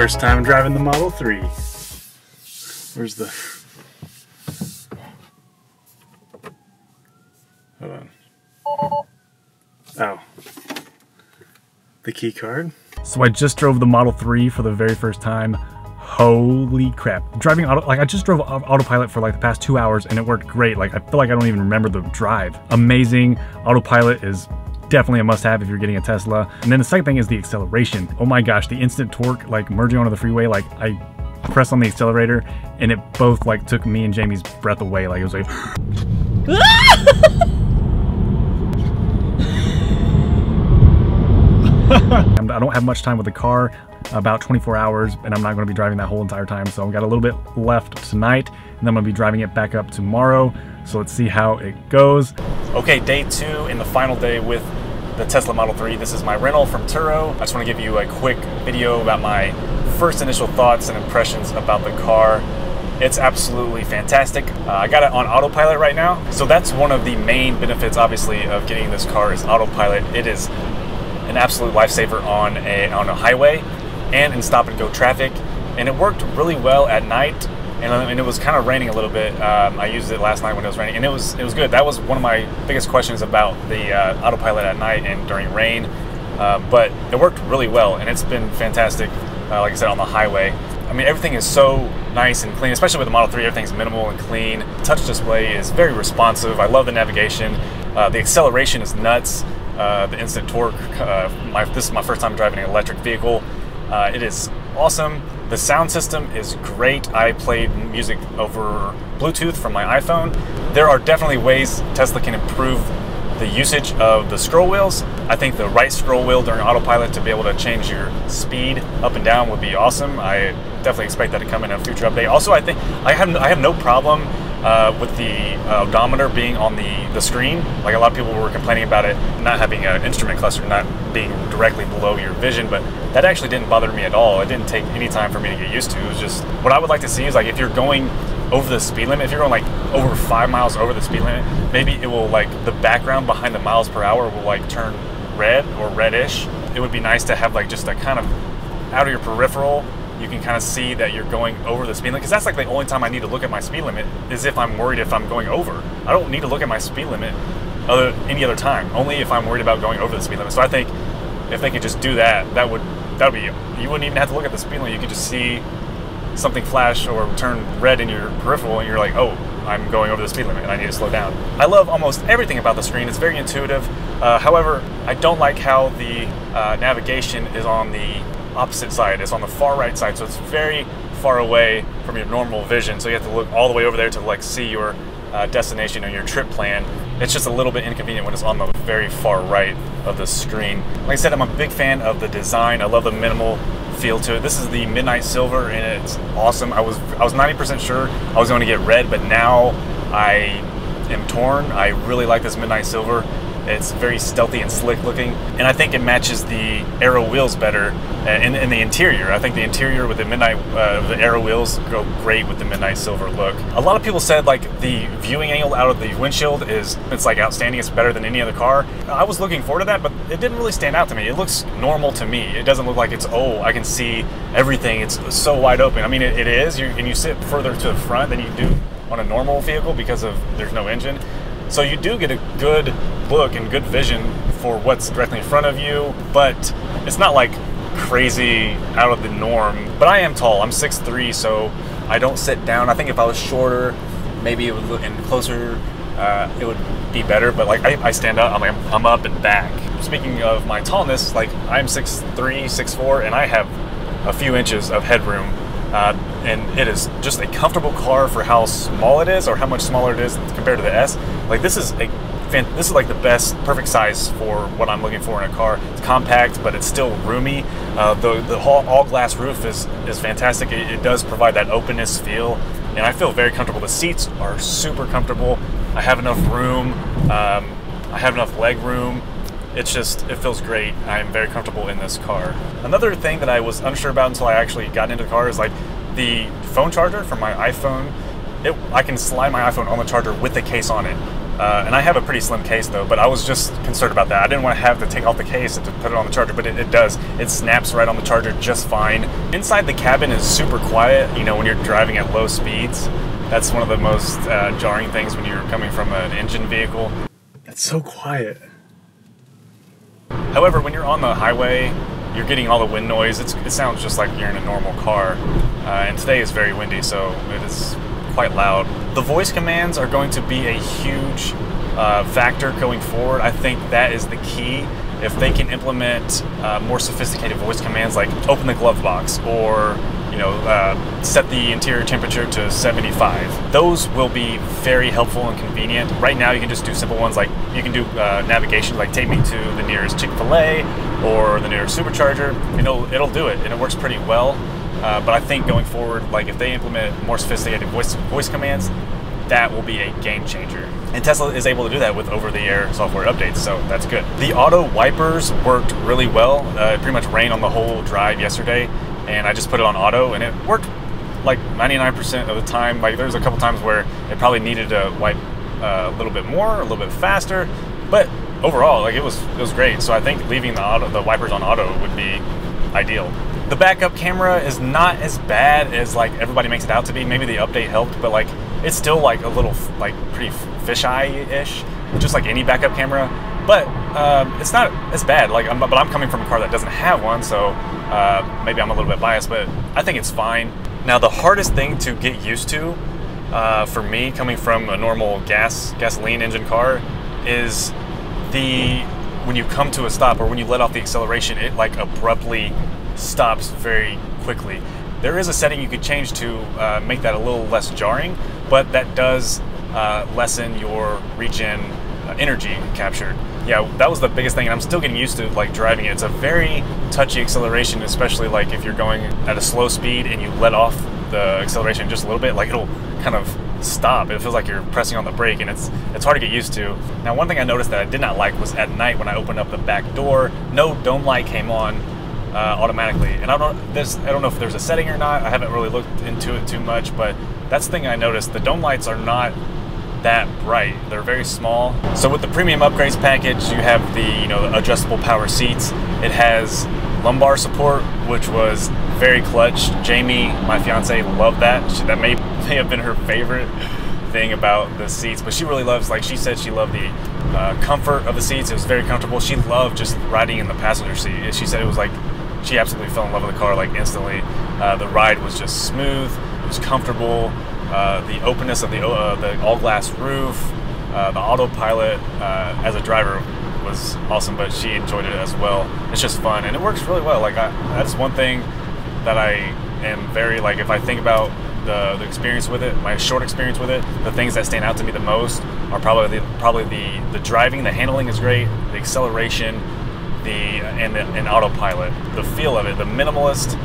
First time driving the Model 3. Where's the... Hold on. Oh. The key card. So I just drove the Model 3 for the very first time. Holy crap. Driving auto, like I just drove autopilot for like the past 2 hours and it worked great. Like I feel like I don't even remember the drive. Amazing. Autopilot is definitely a must-have if you're getting a Tesla. And then the second thing is the acceleration. Oh my gosh, the instant torque, like merging onto the freeway, like I pressed on the accelerator and it both like took me and Jamie's breath away. Like it was like I don't have much time with the car, about 24 hours, and I'm not going to be driving that whole entire time. So I've got a little bit left tonight, and then I'm going to be driving it back up tomorrow. So let's see how it goes. Okay, day 2 and the final day with the Tesla Model 3. This is my rental from Turo. I just want to give you a quick video about my first initial thoughts and impressions about the car. It's absolutely fantastic. I got it on autopilot right now. So that's one of the main benefits, obviously, of getting this car is autopilot. It is an absolute lifesaver on a highway and in stop and go traffic, and it worked really well at night, and it was kind of raining a little bit. I used it last night when it was raining, and it was good. That was one of my biggest questions about the autopilot at night and during rain, but it worked really well, and it's been fantastic, like I said, on the highway. I mean, everything is so nice and clean, especially with the Model 3. Everything's minimal and clean. Touch display is very responsive. I love the navigation. The acceleration is nuts. The instant torque. This is my first time driving an electric vehicle. It is awesome. The sound system is great. I played music over Bluetooth from my iPhone. There are definitely ways Tesla can improve the usage of the scroll wheels. I think the right scroll wheel during autopilot to be able to change your speed up and down would be awesome. I definitely expect that to come in a future update. Also, I think I have no problem with the odometer being on the screen. Like a lot of people were complaining about it not having an instrument cluster, not being directly below your vision, but that actually didn't bother me at all. It didn't take any time for me to get used to. It was just, what I would like to see is like if you're going over the speed limit, if you're going like over 5 miles over the speed limit, maybe it will like the background behind the miles per hour will like turn red or reddish. It would be nice to have like just a kind of out of your peripheral, you can kind of see that you're going over the speed limit, because that's like the only time I need to look at my speed limit is if I'm worried if I'm going over. I don't need to look at my speed limit any other time, only if I'm worried about going over the speed limit. So I think if they could just do that, that would be, you wouldn't even have to look at the speed limit. You could just see something flash or turn red in your peripheral and you're like, oh, I'm going over the speed limit and I need to slow down. I love almost everything about the screen. It's very intuitive. However, I don't like how the navigation is on the opposite side. It's on the far right side, so it's very far away from your normal vision, so you have to look all the way over there to like see your destination and your trip plan. It's just a little bit inconvenient when it's on the very far right of the screen. Like I said, I'm a big fan of the design. I love the minimal feel to it. This is the Midnight Silver and it's awesome. I was 90% sure I was going to get red, but now I am torn. I really like this Midnight Silver. It's very stealthy and slick looking, and I think it matches the Aero wheels better in the interior. I think the interior with the the Aero wheels go great with the Midnight Silver look. A lot of people said like the viewing angle out of the windshield it's like outstanding. It's better than any other car. I was looking forward to that, but it didn't really stand out to me. It looks normal to me. It doesn't look like it's, oh, I can see everything. It's so wide open. I mean, it is, and you sit further to the front than you do on a normal vehicle because there's no engine. So you do get a good look and good vision for what's directly in front of you, but it's not like crazy out of the norm. But I am tall, I'm 6'3", so I don't sit down. I think if I was shorter, maybe it would look and closer, it would be better, but like I stand up, I'm up and back. Speaking of my tallness, like I'm 6'3", 6'4", and I have a few inches of headroom. And it is just a comfortable car for how small it is, or how much smaller it is compared to the S. Like this is like the best, perfect size for what I'm looking for in a car. It's compact, but it's still roomy. The all glass roof is fantastic. It does provide that openness feel, and I feel very comfortable. The seats are super comfortable. I have enough room. I have enough leg room. It feels great. I'm very comfortable in this car. Another thing that I was unsure about until I actually got into the car is like the phone charger for my iPhone. I can slide my iPhone on the charger with the case on it. And I have a pretty slim case though, but I was just concerned about that. I didn't want to have to take off the case and to put it on the charger, but it does. It snaps right on the charger just fine. Inside the cabin is super quiet, you know, when you're driving at low speeds. That's one of the most jarring things when you're coming from an engine vehicle. It's so quiet. However, when you're on the highway, you're getting all the wind noise. It sounds just like you're in a normal car. And today is very windy, so it is quite loud. The voice commands are going to be a huge factor going forward. I think that is the key. If they can implement more sophisticated voice commands like open the glove box or set the interior temperature to 75, those will be very helpful and convenient. Right now you can just do simple ones like you can do navigation, like take me to the nearest Chick-fil-A or the nearest supercharger, and it'll do it, and it works pretty well. But I think going forward, like if they implement more sophisticated voice commands, that will be a game changer. And Tesla is able to do that with over-the-air software updates, so that's good. The auto wipers worked really well. It pretty much rained on the whole drive yesterday, and I just put it on auto, and it worked like 99% of the time. Like there's a couple times where it probably needed to wipe a little bit more, a little bit faster, but overall, like it was great. So I think leaving the wipers on auto would be ideal. The backup camera is not as bad as like everybody makes it out to be. Maybe the update helped, but like it's still like a little like pretty fisheye-ish, just like any backup camera. But it's not as bad. Like, but I'm coming from a car that doesn't have one, so maybe I'm a little bit biased, but I think it's fine. Now, the hardest thing to get used to for me, coming from a normal gasoline engine car, is when you come to a stop or when you let off the acceleration, it like abruptly stops very quickly. There is a setting you could change to make that a little less jarring, but that does lessen your regen energy captured. Yeah, that was the biggest thing, and I'm still getting used to like driving it. It's a very touchy acceleration, especially like if you're going at a slow speed and you let off the acceleration just a little bit, like it'll kind of stop. It feels like you're pressing on the brake, and it's hard to get used to. Now, one thing I noticed that I did not like was at night when I opened up the back door, no dome light came on automatically, and I don't know if there's a setting or not. I haven't really looked into it too much, but that's the thing I noticed. The dome lights are not that bright. They're very small. So with the premium upgrades package, you have the adjustable power seats. It has lumbar support, which was very clutch. Jamie, my fiance, loved that. That may have been her favorite thing about the seats, but she really loves, like she said, she loved the comfort of the seats. It was very comfortable. She loved just riding in the passenger seat. She said it was like she absolutely fell in love with the car like instantly. The ride was just smooth. It was comfortable. The openness of the all-glass roof, the autopilot as a driver was awesome, but she enjoyed it as well. It's just fun, and it works really well. Like that's one thing that I am very, like, if I think about the experience with it, my short experience with it, the things that stand out to me the most are probably the driving. The handling is great, the acceleration, and autopilot. The feel of it, the minimalist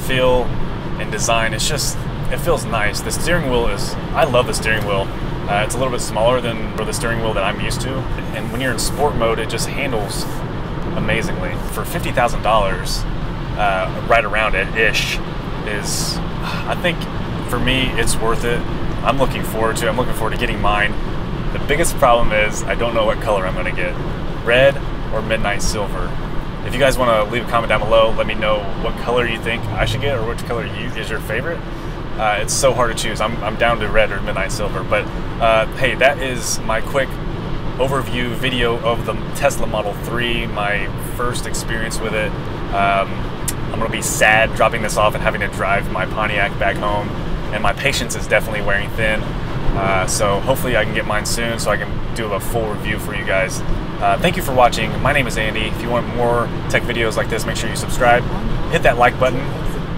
feel and design, it feels nice. The steering wheel I love the steering wheel. It's a little bit smaller than the steering wheel that I'm used to, and when you're in sport mode, it just handles amazingly. For $50,000, right around it-ish, I think for me, it's worth it. I'm looking forward to getting mine. The biggest problem is I don't know what color I'm gonna get. Red or midnight silver. If you guys want to leave a comment down below, let me know what color you think I should get or which color is your favorite. It's so hard to choose. I'm down to red or midnight silver, but hey, that is my quick overview video of the Tesla Model 3, my first experience with it. I'm gonna be sad dropping this off and having to drive my Pontiac back home, and my patience is definitely wearing thin. So hopefully I can get mine soon so I can do a full review for you guys. Thank you for watching. My name is Andy. If you want more tech videos like this, make sure you subscribe. Hit that like button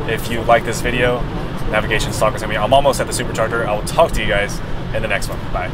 if you like this video. Navigation, stalkers, I'm almost at the supercharger. I will talk to you guys in the next one. Bye.